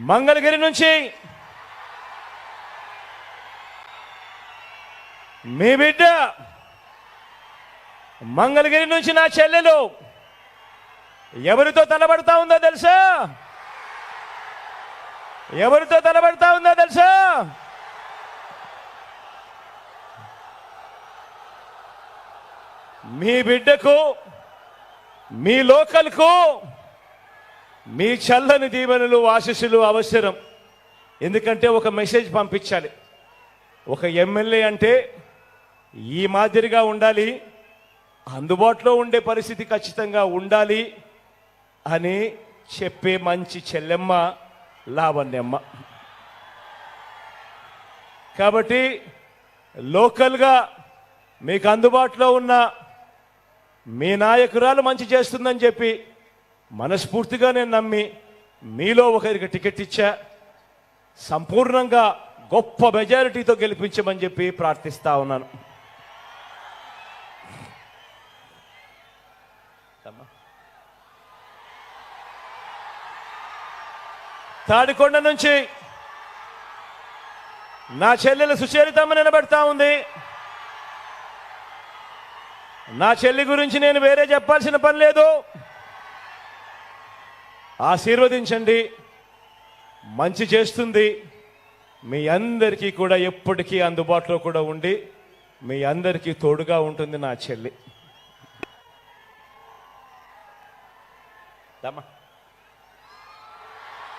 మంగళగిరి నుంచి మీ బిడ్డ, మంగళగిరి నుంచి నా చెల్లెలు ఎవరితో తలబడతా ఉందో తెలుసా? ఎవరితో తలబడతా ఉందో తెలుసా? మీ బిడ్డకు, మీ లోకల్కు మీ చల్లని దీవెనలు, ఆశీస్సులు అవసరం. ఎందుకంటే ఒక మెసేజ్ పంపించాలి. ఒక ఎమ్మెల్యే అంటే ఈ మాదిరిగా ఉండాలి, అందుబాటులో ఉండే పరిస్థితి ఖచ్చితంగా ఉండాలి అని చెప్పే మంచి చెల్లెమ్మ లావణ్యమ్మ. కాబట్టి లోకల్గా మీకు అందుబాటులో ఉన్న మీ నాయకురాలు మంచి చేస్తుందని చెప్పి మనస్ఫూర్తిగా నేను నమ్మి మీలో ఒకరికి టికెట్ ఇచ్చా. సంపూర్ణంగా గొప్ప మెజారిటీతో గెలిపించమని చెప్పి ప్రార్థిస్తా ఉన్నాను. తాడికొండ నుంచి నా చెల్లెలు సుచరితమ్మ నిలబెడతా ఉంది. నా చెల్లి గురించి నేను వేరే చెప్పాల్సిన పని లేదు. ఆశీర్వదించండి, మంచి చేస్తుంది. మీ అందరికీ కూడా ఎప్పటికీ అందుబాటులో కూడా ఉండి మీ అందరికీ తోడుగా ఉంటుంది నా చెల్లి.